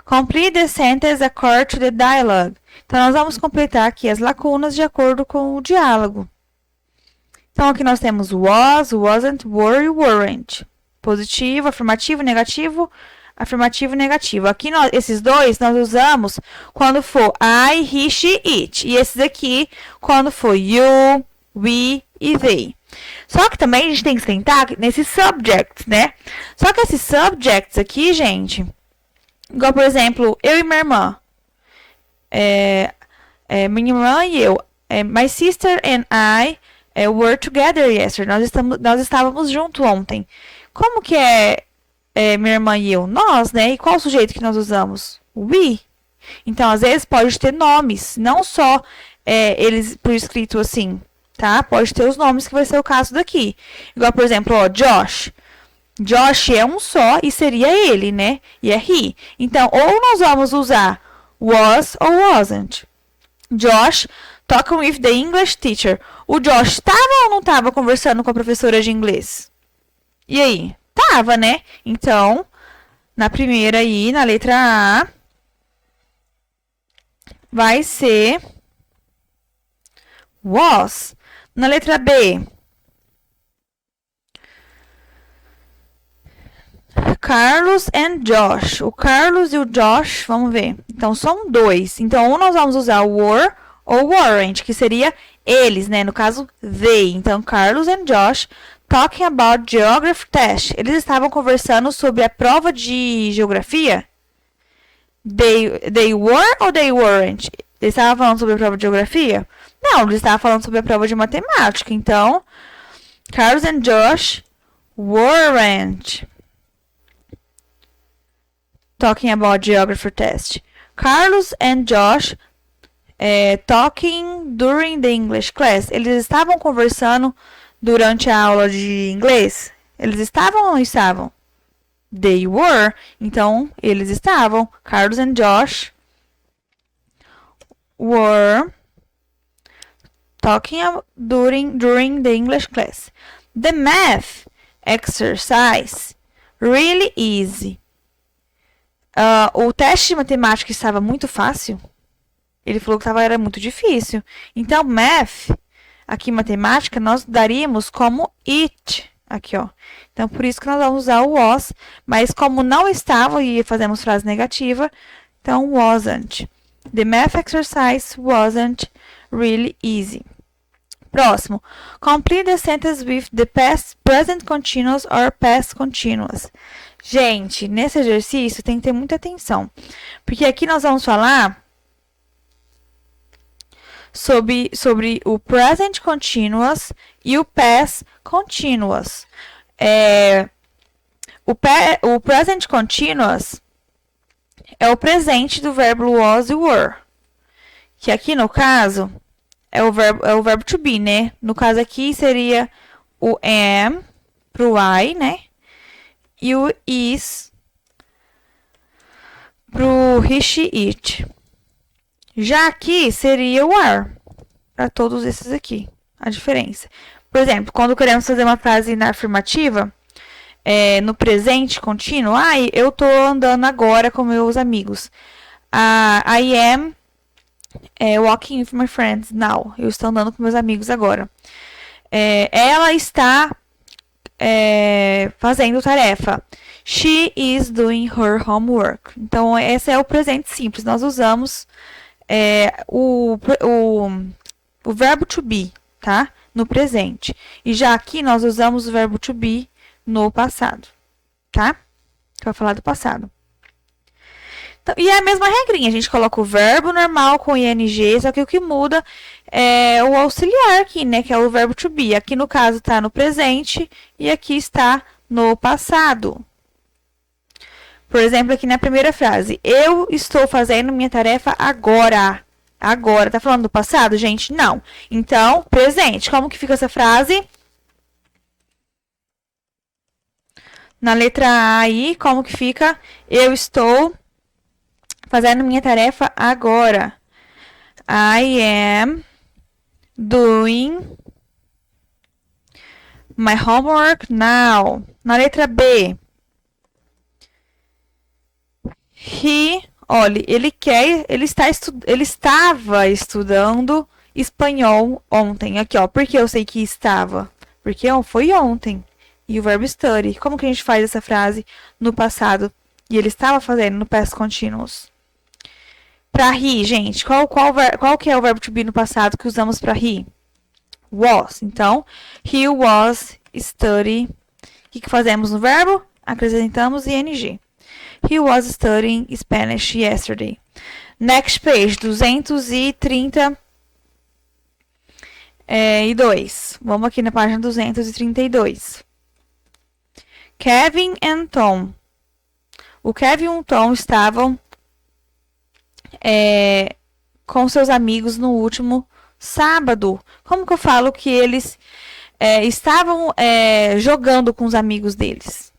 Complete the sentence according to the dialogue. Então, nós vamos completar aqui as lacunas de acordo com o diálogo. Então, aqui nós temos was, wasn't, were e weren't. Positivo, afirmativo, negativo, afirmativo, negativo. Aqui, esses dois, nós usamos quando for I, he, she, it. E esses aqui, quando for you, we e they. Só que também a gente tem que tentar nesses subjects, né? Só que esses subjects aqui, gente, igual, por exemplo, eu e minha irmã. Minha irmã e eu. My sister and I were together yesterday. Nós estávamos juntos ontem. Como que minha irmã e eu? Nós, né? E qual o sujeito que nós usamos? We. Então, às vezes, pode ter nomes. Não só eles por escrito assim, tá? Pode ter os nomes, que vai ser o caso daqui. Igual, por exemplo, ó, Josh. Josh é um só e seria ele, né? E é he. Então, ou nós vamos usar was ou wasn't. Josh talking with the English teacher. O Josh estava ou não estava conversando com a professora de inglês? E aí? Tava, né? Então, na primeira aí, na letra A, vai ser was. Na letra B, Carlos and Josh. O Carlos e o Josh, vamos ver. Então, são dois. Então, ou nós vamos usar were ou weren't, que seria eles, né? No caso, they. Então, Carlos and Josh talking about geography test. Eles estavam conversando sobre a prova de geografia? They were ou they weren't? Eles estavam falando sobre a prova de geografia? Não, eles estavam falando sobre a prova de matemática. Então, Carlos and Josh weren't talking about geography test. Carlos and Josh talking during the English class. Eles estavam conversando durante a aula de inglês? Eles estavam ou não estavam? They were. Então, eles estavam. Carlos and Josh were talking during the English class. The math exercise really easy. O teste de matemática estava muito fácil. Ele falou que era muito difícil. Então, math, aqui matemática, nós daríamos como it. Aqui, ó. Então, por isso que nós vamos usar o was. Mas como não estava e fazemos frase negativa, então wasn't. The math exercise wasn't really easy. Próximo. Complete the sentence with the past, present continuous or past continuous. Gente, nesse exercício tem que ter muita atenção. Porque aqui nós vamos falar sobre o present continuous e o past continuous. O present continuous é o presente do verbo was e were. Que aqui no caso é o verbo to be, né? No caso aqui seria o am pro I, né? E o is pro he, she, it. Já aqui seria o are, para todos esses aqui, a diferença. Por exemplo, quando queremos fazer uma frase na afirmativa, no presente contínuo, eu tô andando agora com meus amigos. I am walking with my friends now. Eu estou andando com meus amigos agora. Ela está fazendo tarefa. She is doing her homework. Então, esse é o presente simples. Nós usamos o verbo to be, tá? No presente. E já aqui nós usamos o verbo to be no passado, tá? Para falar do passado. Então, e é a mesma regrinha. A gente coloca o verbo normal com ing, só que o que muda é o auxiliar aqui, né? Que é o verbo to be. Aqui no caso está no presente e aqui está no passado. Por exemplo, aqui na primeira frase. Eu estou fazendo minha tarefa agora. Agora. Tá falando do passado, gente? Não. Então, presente. Como que fica essa frase? Na letra A aí, como que fica? Eu estou fazendo minha tarefa agora. I am doing my homework now. Na letra B. He Olha, ele estava estudando espanhol ontem. Aqui, ó. Por que eu sei que estava? Porque foi ontem. E o verbo study. Como que a gente faz essa frase no passado? E ele estava fazendo no past continuous. Para rir, gente, qual que é o verbo to be no passado que usamos para rir? Was. Então, he was studying. O que fazemos no verbo? Acrescentamos ing. He was studying Spanish yesterday. Next page, 232. Vamos aqui na página 232. Kevin and Tom. O Kevin e o Tom estavam com seus amigos no último sábado. Como que eu falo que eles estavam jogando com os amigos deles?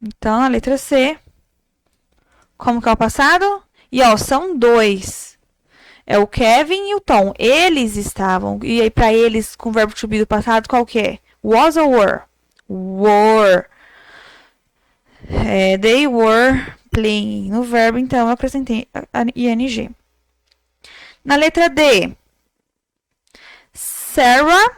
Então, a letra C. Como que é o passado? E, ó, são dois. É o Kevin e o Tom. Eles estavam. E aí, pra eles, com o verbo to be do passado, qual que é? Was ou were? Were. They were playing. No verbo, então, eu acrescentei a ing. Na letra D. Sarah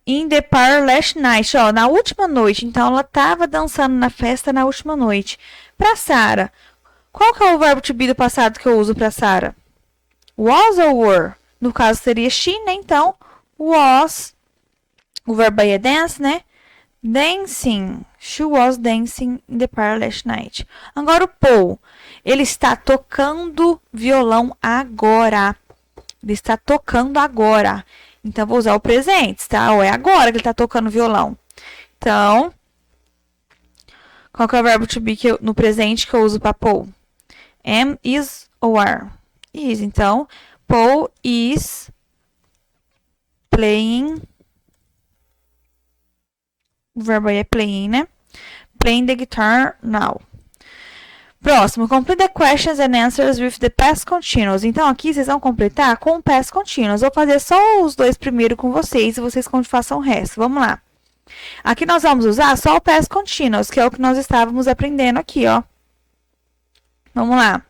in the party last night. Ó, na última noite. Então, ela estava dançando na festa na última noite. Para Sarah, qual que é o verbo to be do passado que eu uso para Sarah? Was ou were? No caso, seria she, né? Então, was. O verbo aí é dance, né? Dancing. She was dancing in the party last night. Agora, o Paul. Ele está tocando violão agora. Ele está tocando agora. Então, vou usar o presente, tá? Ou é agora que ele tá tocando violão. Então, qual que é o verbo to be no presente que eu uso para Paul? Am, is ou are? Is. Então, Paul is playing. O verbo aí é playing, né? Playing the guitar now. Próximo, complete the questions and answers with the past continuous. Então, aqui vocês vão completar com o past continuous. Vou fazer só os dois primeiro com vocês e vocês façam o resto. Vamos lá. Aqui nós vamos usar só o past continuous, que é o que nós estávamos aprendendo aqui, ó. Vamos lá.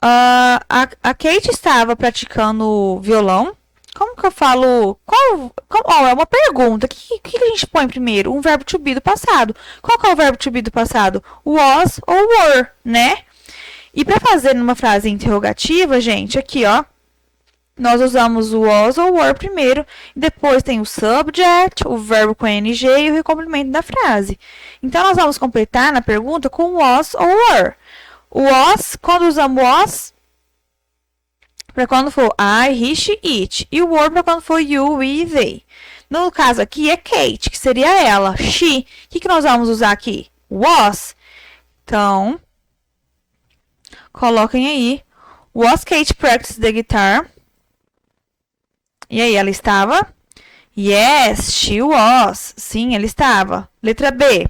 A Kate estava praticando violão. Como que eu falo? É uma pergunta. O que a gente põe primeiro? Um verbo to be do passado. Qual que é o verbo to be do passado? Was ou were, né? E para fazer numa frase interrogativa, gente, aqui, ó, nós usamos o was ou were primeiro. E depois tem o subject, o verbo com ing e o recomplemento da frase. Então, nós vamos completar na pergunta com was ou were. O was, quando usamos was, para quando for I, he, she, it. E o were para quando for you, we, they. No caso aqui é Kate, que seria ela. She. O que nós vamos usar aqui? Was. Então, coloquem aí. Was Kate practice the guitar? E aí, ela estava? Yes, she was. Sim, ela estava. Letra B.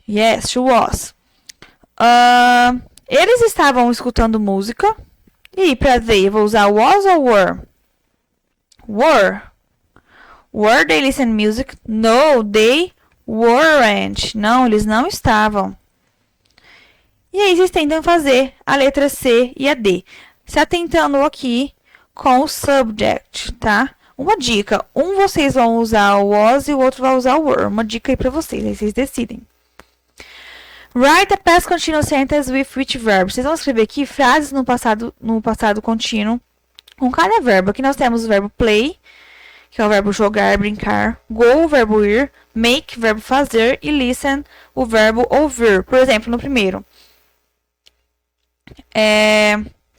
Yes, she was. Eles estavam escutando música. E para they, eu vou usar was ou were? Were. Were they listening music? No, they weren't. Não, eles não estavam. E aí vocês tentam fazer a letra C e a D. Se atentando aqui com o subject, tá? Uma dica. Vocês vão usar o was e o outro vai usar o were. Uma dica aí pra vocês. Aí vocês decidem. Write a past continuous sentence with which verb. Vocês vão escrever aqui frases no passado contínuo com cada verbo. Aqui nós temos o verbo play, que é o verbo jogar, brincar. Go, o verbo ir. Make, o verbo fazer. E listen, o verbo ouvir. Por exemplo, no primeiro.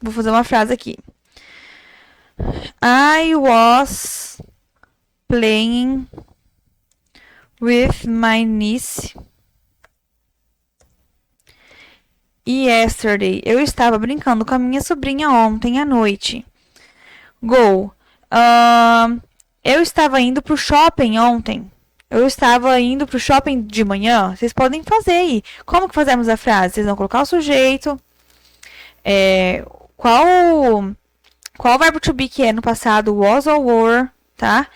Vou fazer uma frase aqui. I was playing with my niece yesterday. Eu estava brincando com a minha sobrinha ontem à noite. Go. Eu estava indo pro shopping ontem. Eu estava indo pro shopping de manhã. Vocês podem fazer aí. Como que fazemos a frase? Vocês vão colocar o sujeito. Qual verbo to be que é no passado? Was ou were, tá?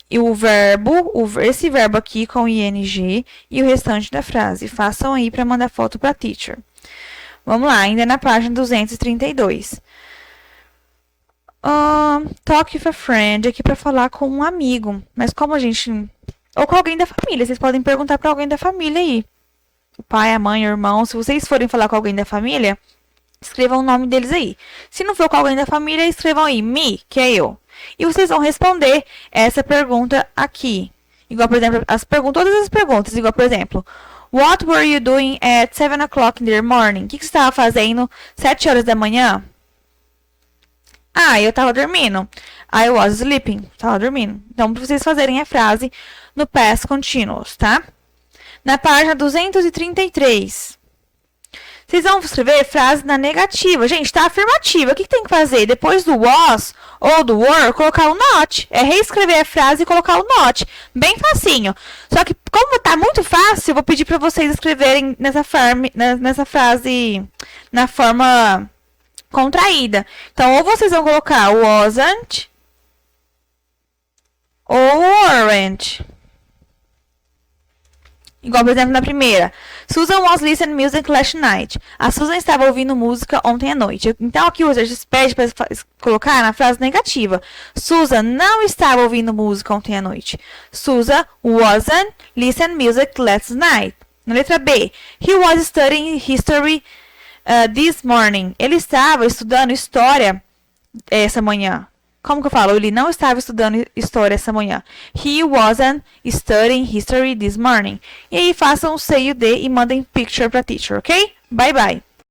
e o verbo, esse verbo aqui com ing e o restante da frase. Façam aí para mandar foto para teacher. Vamos lá, ainda na página 232. Talk with a friend, aqui para falar com um amigo. Mas como a gente... Ou com alguém da família, vocês podem perguntar para alguém da família aí. O pai, a mãe, o irmão. Se vocês forem falar com alguém da família, escrevam o nome deles aí. Se não for com alguém da família, escrevam aí, me, que é eu. E vocês vão responder essa pergunta aqui. Igual, por exemplo, todas as perguntas. Igual, por exemplo, what were you doing at 7 o'clock in the morning? O que você estava fazendo 7 horas da manhã? Ah, eu estava dormindo. I was sleeping. Estava dormindo. Então, para vocês fazerem a frase no past continuous, tá? Na página 233. Vocês vão escrever frase na negativa. Gente, tá afirmativa. O que tem que fazer? Depois do was ou do were, colocar o not. É reescrever a frase e colocar o not. Bem facinho. Só que, como tá muito fácil, eu vou pedir para vocês escreverem nessa frase na forma contraída. Então, ou vocês vão colocar wasn't ou weren't. Igual, por exemplo, na primeira. Susan was listening music last night. A Susan estava ouvindo música ontem à noite. Então, aqui o exercício pede para colocar na frase negativa. Susan não estava ouvindo música ontem à noite. Susan wasn't listening music last night. Na letra B. He was studying history this morning. Ele estava estudando história essa manhã. Como que eu falo? Ele não estava estudando história essa manhã. He wasn't studying history this morning. E aí façam o sei e o de e mandem picture para teacher, ok? Bye, bye.